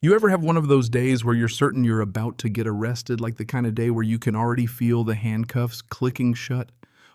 You ever have one of those days where you're certain you're about to get arrested, like the kind of day where you can already feel the handcuffs clicking shut,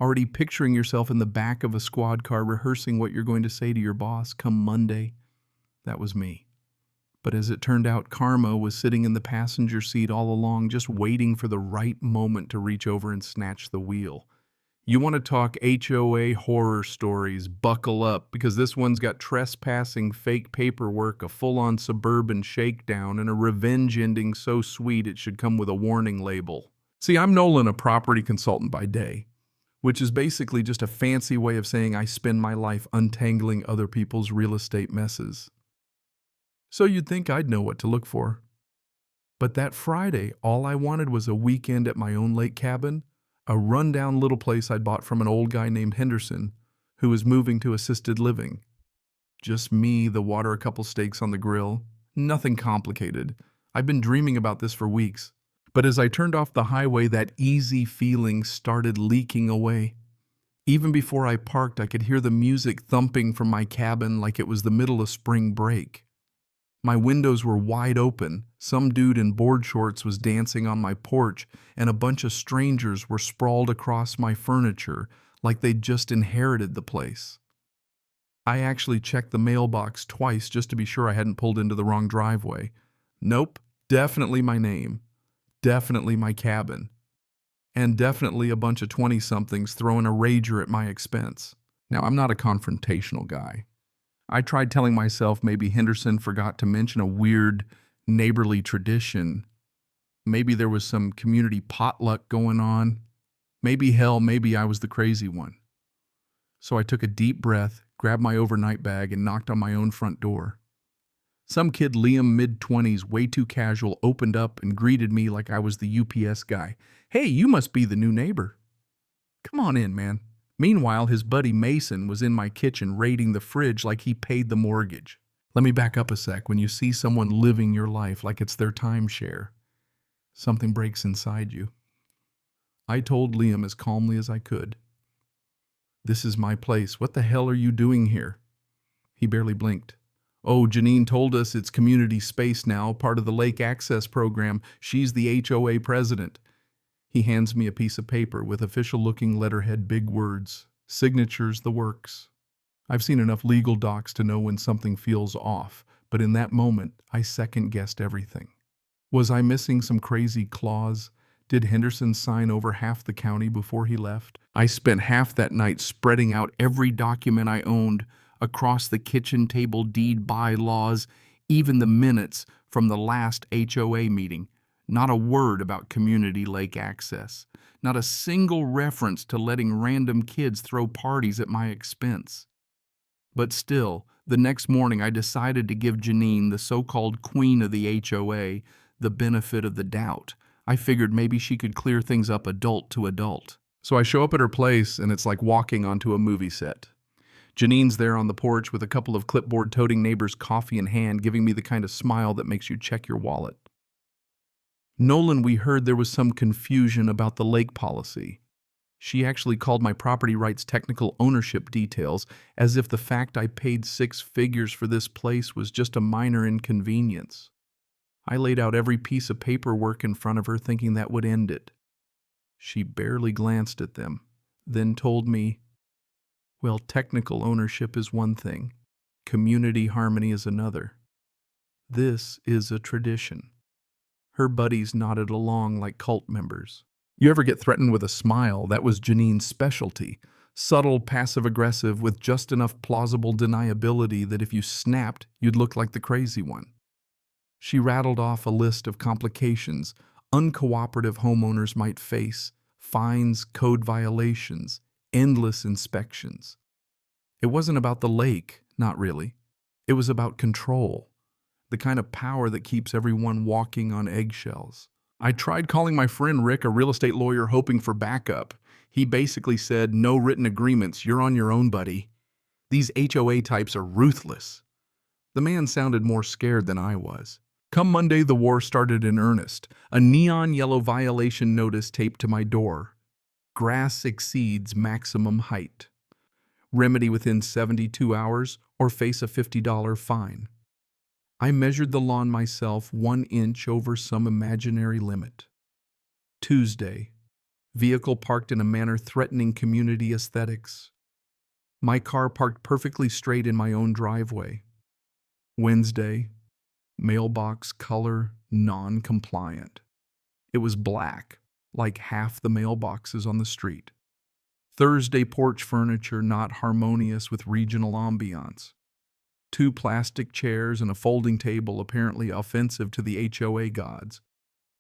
already picturing yourself in the back of a squad car rehearsing what you're going to say to your boss come Monday? That was me. But as it turned out, Karma was sitting in the passenger seat all along, just waiting for the right moment to reach over and snatch the wheel. You want to talk HOA horror stories, buckle up, because this one's got trespassing, fake paperwork, a full-on suburban shakedown, and a revenge ending so sweet it should come with a warning label. See, I'm Nolan, a property consultant by day, which is basically just a fancy way of saying I spend my life untangling other people's real estate messes. So you'd think I'd know what to look for. But that Friday, all I wanted was a weekend at my own lake cabin, a rundown little place I'd bought from an old guy named Henderson, who was moving to assisted living. Just me, the water, a couple steaks on the grill. Nothing complicated. I've been dreaming about this for weeks. But as I turned off the highway, that easy feeling started leaking away. Even before I parked, I could hear the music thumping from my cabin like it was the middle of spring break. My windows were wide open, some dude in board shorts was dancing on my porch, and a bunch of strangers were sprawled across my furniture like they'd just inherited the place. I actually checked the mailbox twice just to be sure I hadn't pulled into the wrong driveway. Nope, definitely my name, definitely my cabin, and definitely a bunch of 20-somethings throwing a rager at my expense. Now, I'm not a confrontational guy. I tried telling myself maybe Henderson forgot to mention a weird neighborly tradition. Maybe there was some community potluck going on. Maybe I was the crazy one. So I took a deep breath, grabbed my overnight bag, and knocked on my own front door. Some kid, Liam, mid-20s, way too casual, opened up and greeted me like I was the UPS guy. "Hey, you must be the new neighbor. Come on in, man." Meanwhile, his buddy Mason was in my kitchen raiding the fridge like he paid the mortgage. Let me back up a sec. When you see someone living your life like it's their timeshare, something breaks inside you. I told Liam as calmly as I could, "This is my place. What the hell are you doing here?" He barely blinked. "Oh, Janine told us it's community space now, part of the lake access program. She's the HOA president." He hands me a piece of paper with official-looking letterhead, big words, signatures, the works. I've seen enough legal docs to know when something feels off, but in that moment, I second-guessed everything. Was I missing some crazy clause? Did Henderson sign over half the county before he left? I spent half that night spreading out every document I owned across the kitchen table, deed, bylaws, even the minutes from the last HOA meeting. Not a word about community lake access. Not a single reference to letting random kids throw parties at my expense. But still, the next morning I decided to give Janine, the so-called queen of the HOA, the benefit of the doubt. I figured maybe she could clear things up adult to adult. So I show up at her place, and it's like walking onto a movie set. Janine's there on the porch with a couple of clipboard-toting neighbors, coffee in hand, giving me the kind of smile that makes you check your wallet. "Nolan, we heard there was some confusion about the lake policy." She actually called my property rights technical ownership details as if the fact I paid 6 figures for this place was just a minor inconvenience. I laid out every piece of paperwork in front of her thinking that would end it. She barely glanced at them, then told me, "Well, technical ownership is one thing. Community harmony is another. This is a tradition." Her buddies nodded along like cult members. You ever get threatened with a smile? That was Janine's specialty. Subtle, passive-aggressive, with just enough plausible deniability that if you snapped, you'd look like the crazy one. She rattled off a list of complications uncooperative homeowners might face, fines, code violations, endless inspections. It wasn't about the lake, not really. It was about control. The kind of power that keeps everyone walking on eggshells. I tried calling my friend Rick, a real estate lawyer, hoping for backup. He basically said, "No written agreements, you're on your own, buddy. These HOA types are ruthless." The man sounded more scared than I was. Come Monday, the war started in earnest. A neon yellow violation notice taped to my door. Grass exceeds maximum height. Remedy within 72 hours or face a $50 fine. I measured the lawn myself 1 inch over some imaginary limit. Tuesday, vehicle parked in a manner threatening community aesthetics. My car parked perfectly straight in my own driveway. Wednesday, mailbox color non-compliant. It was black, like half the mailboxes on the street. Thursday, porch furniture not harmonious with regional ambiance. 2 plastic chairs and a folding table apparently offensive to the HOA gods.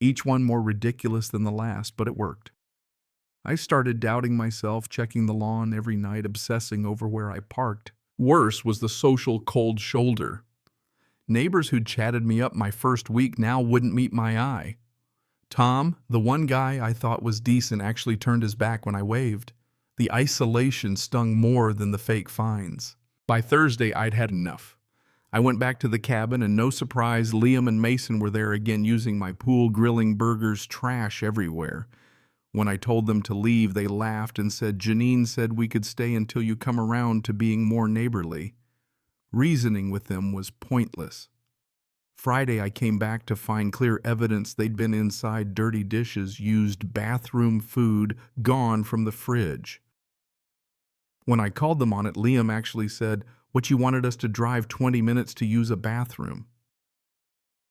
Each one more ridiculous than the last, but it worked. I started doubting myself, checking the lawn every night, obsessing over where I parked. Worse was the social cold shoulder. Neighbors who'd chatted me up my first week now wouldn't meet my eye. Tom, the one guy I thought was decent, actually turned his back when I waved. The isolation stung more than the fake fines. By Thursday, I'd had enough. I went back to the cabin, and no surprise, Liam and Mason were there again using my pool, grilling burgers, trash everywhere. When I told them to leave, they laughed and said, "Janine said we could stay until you come around to being more neighborly." Reasoning with them was pointless. Friday, I came back to find clear evidence they'd been inside, dirty dishes, used bathroom food, gone from the fridge. When I called them on it, Liam actually said, "What, you wanted us to drive 20 minutes to use a bathroom?"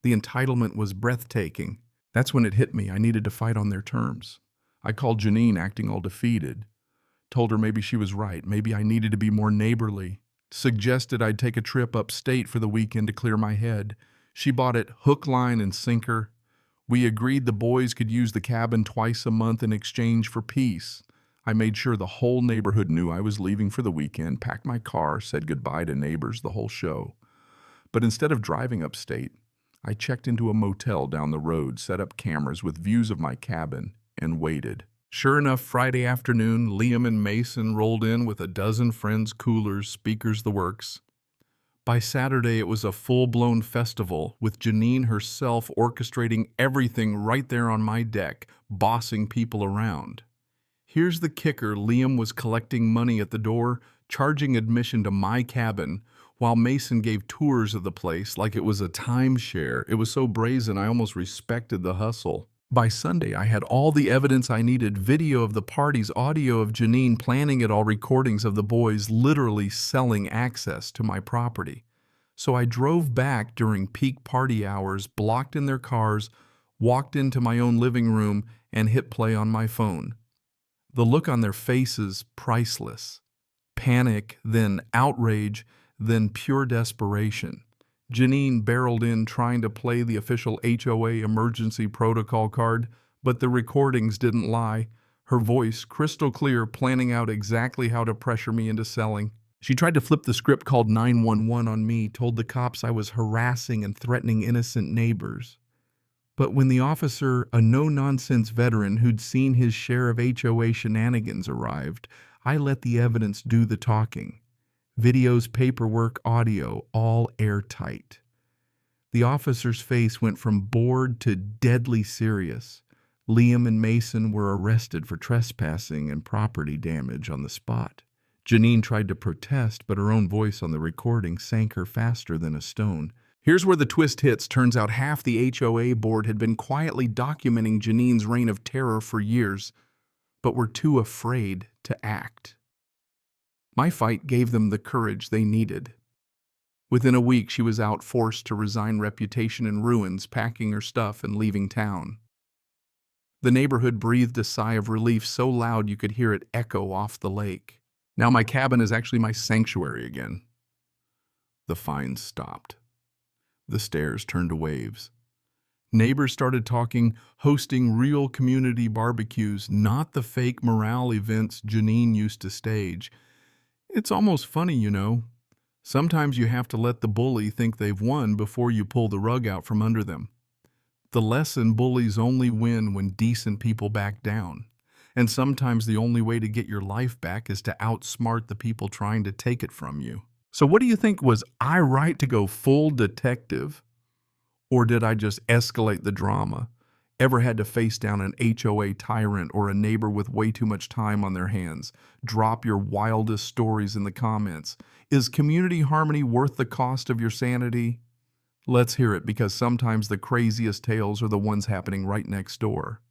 The entitlement was breathtaking. That's when it hit me. I needed to fight on their terms. I called Janine, acting all defeated. Told her maybe she was right. Maybe I needed to be more neighborly. Suggested I'd take a trip upstate for the weekend to clear my head. She bought it hook, line, and sinker. We agreed the boys could use the cabin twice a month in exchange for peace. I made sure the whole neighborhood knew I was leaving for the weekend, packed my car, said goodbye to neighbors, the whole show. But instead of driving upstate, I checked into a motel down the road, set up cameras with views of my cabin, and waited. Sure enough, Friday afternoon, Liam and Mason rolled in with a dozen friends, coolers, speakers, the works. By Saturday, it was a full-blown festival, with Janine herself orchestrating everything right there on my deck, bossing people around. Here's the kicker: Liam was collecting money at the door, charging admission to my cabin, while Mason gave tours of the place like it was a timeshare. It was so brazen, I almost respected the hustle. By Sunday, I had all the evidence I needed: video of the parties, audio of Janine planning it all, recordings of the boys literally selling access to my property. So I drove back during peak party hours, blocked in their cars, walked into my own living room, and hit play on my phone. The look on their faces, priceless. Panic, then outrage, then pure desperation. Janine barreled in trying to play the official HOA emergency protocol card, but the recordings didn't lie. Her voice, crystal clear, planning out exactly how to pressure me into selling. She tried to flip the script, called 911 on me, told the cops I was harassing and threatening innocent neighbors. But when the officer, a no-nonsense veteran who'd seen his share of HOA shenanigans, arrived, I let the evidence do the talking. Videos, paperwork, audio, all airtight. The officer's face went from bored to deadly serious. Liam and Mason were arrested for trespassing and property damage on the spot. Janine tried to protest, but her own voice on the recording sank her faster than a stone. Here's where the twist hits. Turns out half the HOA board had been quietly documenting Janine's reign of terror for years, but were too afraid to act. My fight gave them the courage they needed. Within a week, she was out, forced to resign, reputation in ruins, packing her stuff and leaving town. The neighborhood breathed a sigh of relief so loud you could hear it echo off the lake. Now my cabin is actually my sanctuary again. The fines stopped. The stares turned to waves. Neighbors started talking, hosting real community barbecues, not the fake morale events Janine used to stage. It's almost funny, you know. Sometimes you have to let the bully think they've won before you pull the rug out from under them. The lesson: bullies only win when decent people back down. And sometimes the only way to get your life back is to outsmart the people trying to take it from you. So what do you think? Was I right to go full detective? Or did I just escalate the drama? Ever had to face down an HOA tyrant or a neighbor with way too much time on their hands? Drop your wildest stories in the comments. Is community harmony worth the cost of your sanity? Let's hear it, because sometimes the craziest tales are the ones happening right next door.